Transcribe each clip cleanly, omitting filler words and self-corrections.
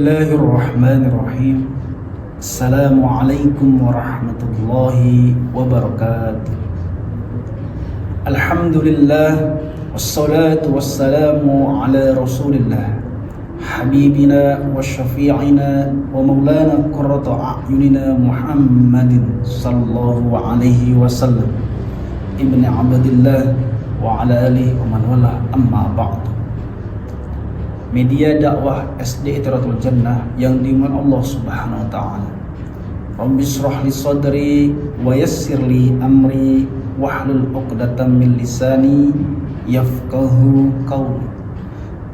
Bismillahirrahmanirrahim. Assalamualaikum warahmatullahi wabarakatuh. Alhamdulillah, wassalatu wassalamu ala rasulillah, habibina wa syafi'ina wa maulana qurratu a'yunina Muhammadin sallallahu alaihi wasallam, ibni abdillah wa ala alihi wa man wala, amma ba'du. Media dakwah SD Itratul Jannah yang dimuliakan Allah Subhanahu wa taala. Rabbi shrah li sadri wa yassir li amri wahlul 'uqdatam min lisani yafqahu qawli.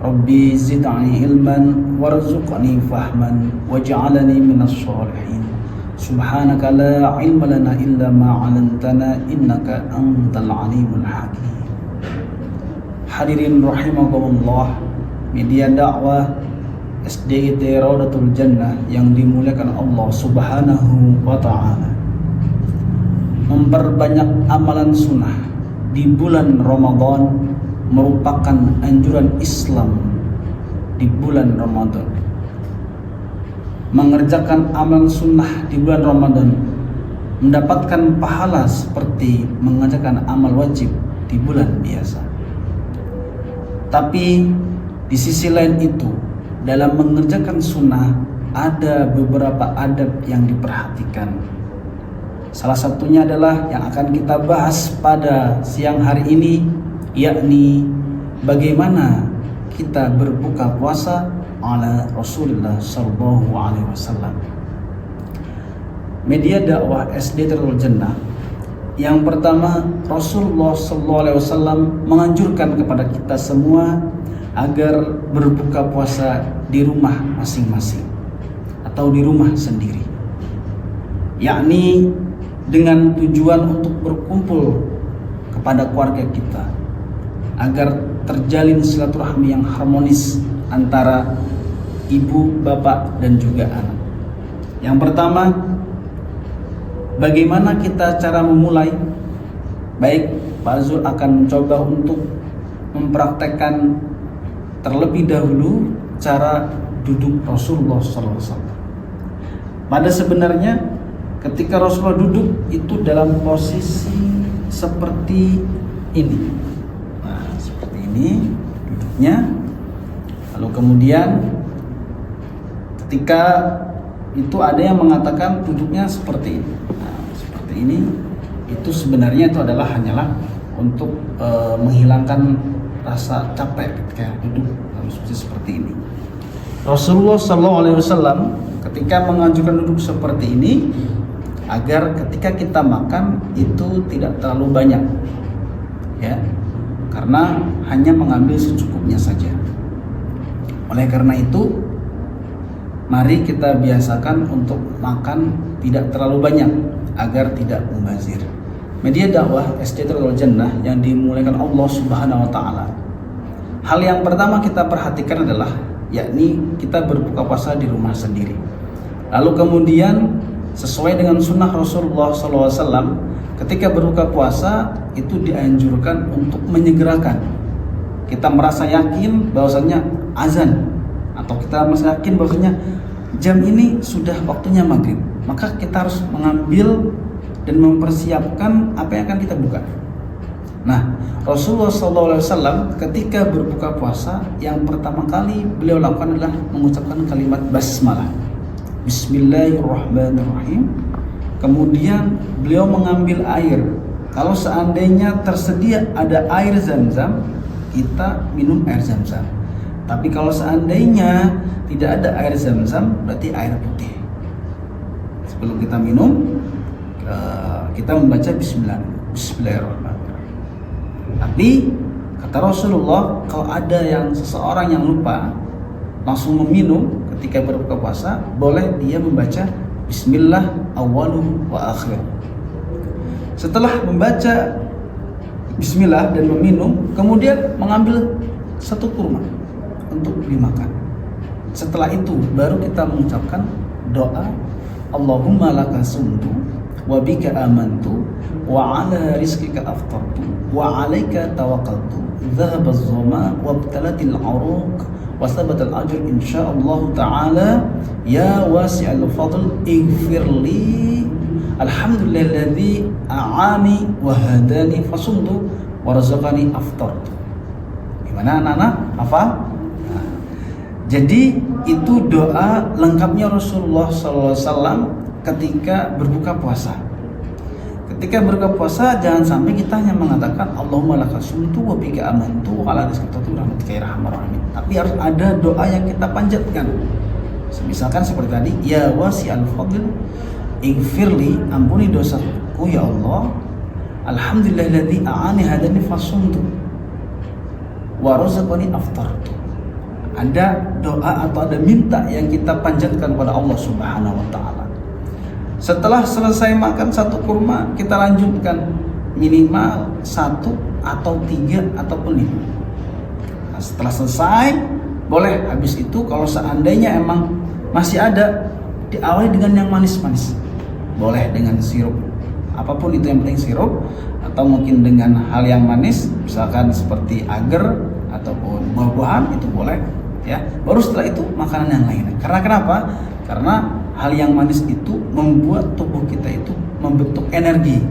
Rabbi zidni ilman warzuqni fahman waj'alni minas sholihin. Subhanaka la ilma lana illa ma 'allamtana innaka antal alimul hakim. Hadirin rahimakumullah, media dakwah SDIT Raudatul Jannah yang dimuliakan Allah Subhanahu wa ta'ala, memperbanyak amalan sunnah di bulan Ramadan merupakan anjuran Islam. Di bulan Ramadan mengerjakan amalan sunnah di bulan Ramadan mendapatkan pahala seperti mengerjakan amal wajib di bulan biasa. Tapi di sisi lain itu, dalam mengerjakan sunnah ada beberapa adab yang diperhatikan. Salah satunya adalah yang akan kita bahas pada siang hari ini, yakni bagaimana kita berbuka puasa ala Rasulullah sallallahu alaihi wasallam. Media dakwah SD Itratul Jannah, yang pertama, Rasulullah sallallahu alaihi wasallam menganjurkan kepada kita semua agar berbuka puasa di rumah masing-masing atau di rumah sendiri, yakni dengan tujuan untuk berkumpul kepada keluarga kita agar terjalin silaturahmi yang harmonis antara ibu, bapak, dan juga anak. Yang pertama, bagaimana kita cara memulai? Baik, Pak Zul akan mencoba untuk mempraktekkan terlebih dahulu cara duduk Rasulullah SAW. Pada sebenarnya ketika Rasulullah duduk itu dalam posisi seperti ini. Nah, seperti ini duduknya. Lalu kemudian ketika itu ada yang mengatakan duduknya seperti ini. Nah, seperti ini itu sebenarnya itu adalah hanyalah untuk menghilangkan rasa capek ketika duduk seperti ini. Rasulullah SAW ketika menganjurkan duduk seperti ini agar ketika kita makan itu tidak terlalu banyak, ya, karena hanya mengambil secukupnya saja. Oleh karena itu, mari kita biasakan untuk makan tidak terlalu banyak agar tidak mubazir. Media dakwah SD Itratul Jannah yang dimuliakan Allah Subhanahu wa taala, hal yang pertama kita perhatikan adalah yakni kita berbuka puasa di rumah sendiri. Lalu kemudian sesuai dengan sunnah Rasulullah SAW, ketika berbuka puasa itu dianjurkan untuk menyegerakan. Kita merasa yakin bahwasanya azan atau kita merasa yakin bahwasanya jam ini sudah waktunya maghrib, maka kita harus mengambil dan mempersiapkan apa yang akan kita buka. Nah, Rasulullah SAW ketika berbuka puasa yang pertama kali beliau lakukan adalah mengucapkan kalimat basmalah, Bismillahirrahmanirrahim. Kemudian beliau mengambil air. Kalau seandainya tersedia ada air zam-zam, kita minum air zam-zam. Tapi kalau seandainya tidak ada air zam-zam, berarti air putih. Sebelum kita minum, kita membaca Bismillahirrahmanirrahim. Tapi kata Rasulullah, kalau ada yang seseorang yang lupa langsung meminum ketika berbuka puasa, boleh dia membaca Bismillah awaluhu wa akhir. Setelah membaca Bismillah dan meminum, kemudian mengambil satu kurma untuk dimakan. Setelah itu baru kita mengucapkan doa, Allahumma laka sumtu wa bika amantu wa ala rizqika aftartu wa alaika tawakkaltu dhahaba az-zama wa ibtalatil 'uruq wa thabatal ajr insyaallah taala. Ya wasi'al fadl ighfirli alhamdulillahilladzi a'ani wa hadani fasumtu wa razaqani aftartu. Gimana anak-anak? Hafal? Nah, jadi itu doa lengkapnya Rasulullah SAW ketika berbuka puasa. Ketika berbuka puasa jangan sampai kita hanya mengatakan Allahumma laka sumtu wa bika amantu wa ala rizqika rahmatika ya arhamar rahimin. Tapi harus ada doa yang kita panjatkan. Misalkan seperti tadi, ya wasi'al fadl ighfirli, ampuni dosaku ya Allah. Alhamdulillahilladzi a'ani hadani fasumtu wa razaqani aftartu. Ada doa atau ada minta yang kita panjatkan kepada Allah Subhanahu wa taala. Setelah selesai makan satu kurma, kita lanjutkan minimal 1 atau 3 ataupun 5. Nah, setelah selesai boleh, habis itu kalau seandainya emang masih ada, diawali dengan yang manis-manis. Boleh dengan sirup, apapun itu yang penting sirup, atau mungkin dengan hal yang manis, misalkan seperti agar ataupun buah-buahan, itu boleh ya. Baru setelah itu makanan yang lain. Karena kenapa? Karena hal yang manis itu membuat tubuh kita itu membentuk energi,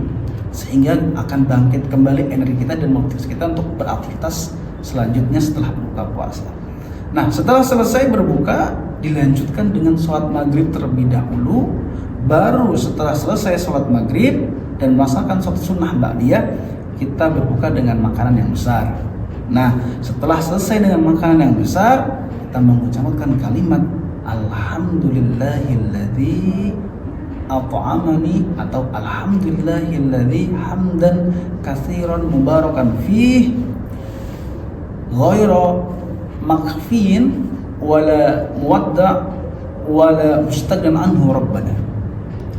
sehingga akan bangkit kembali energi kita dan motivasi kita untuk beraktivitas selanjutnya setelah berbuka puasa. Nah, setelah selesai berbuka, dilanjutkan dengan sholat maghrib terlebih dahulu. Baru setelah selesai sholat maghrib dan melaksanakan sholat sunnah ba'diyah, kita berbuka dengan makanan yang besar. Nah, setelah selesai dengan makanan yang besar, kita mengucapkan kalimat Alhamdulillahilladzi at'amani, atau Alhamdulillahilladzi hamdan katsiran mubarakan fih ghaira makhfiin wala muwadda wala mustagnan anhu rabbana.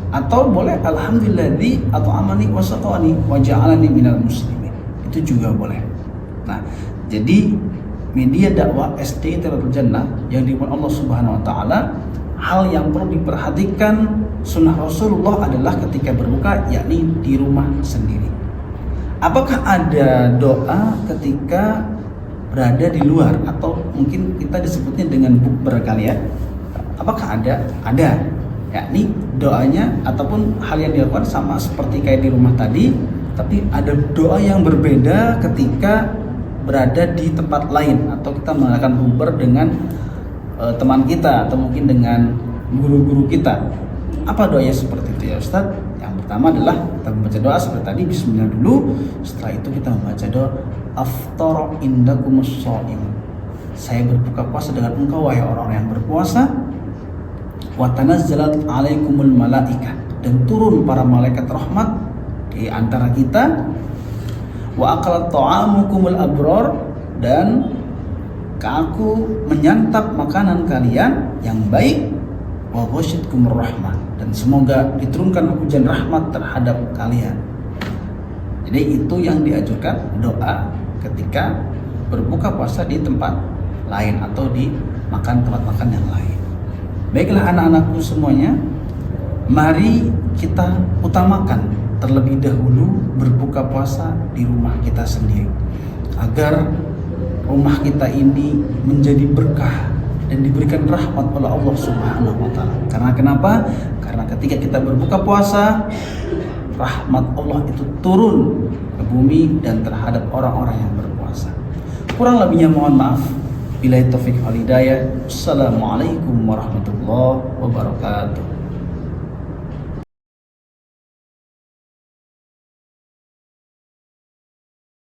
Atau boleh alhamdulilladzi at'amani wa saqani wa ja'alani minal muslimin. Itu juga boleh. Nah, jadi media dakwah SDI Tilawatul Jannah yang dibuat Allah Subhanahu wa taala, hal yang perlu diperhatikan sunnah Rasulullah adalah ketika berbuka, yakni di rumah sendiri. Apakah ada doa ketika berada di luar, atau mungkin kita disebutnya dengan bukber kali ya? Apakah ada? Ada. Yakni doanya ataupun hal yang dilakukan sama seperti kayak di rumah tadi, tapi ada doa yang berbeda ketika berada di tempat lain, atau kita mengadakan bukber dengan teman kita atau mungkin dengan guru-guru kita. Apa doanya seperti itu ya Ustaz? Yang pertama adalah kita membaca doa seperti tadi, bismillah dulu. Setelah itu kita membaca doa aftara indakumus shaim. Saya berbuka puasa dengan engkau wahai orang-orang yang berpuasa. Wa tanazzalat alaikumul malaikah, dan turun para malaikat rahmat di antara kita. Wa akalat ta'amukumul abrar, dan aku menyantap makanan kalian yang baik. Wa ghasyatkumur rahmah, dan semoga diturunkan hujan rahmat terhadap kalian. Jadi itu yang dianjurkan doa ketika berbuka puasa di tempat lain atau di makan tempat makan yang lain. Baiklah anak-anakku semuanya, mari kita utamakan terlebih dahulu berbuka puasa di rumah kita sendiri, agar rumah kita ini menjadi berkah dan diberikan rahmat oleh Allah Subhanahu wa taala. Karena kenapa? Karena ketika kita berbuka puasa, rahmat Allah itu turun ke bumi dan terhadap orang-orang yang berpuasa. Kurang lebihnya mohon maaf. Billahi taufiq wal hidayah. Assalamualaikum warahmatullahi wabarakatuh.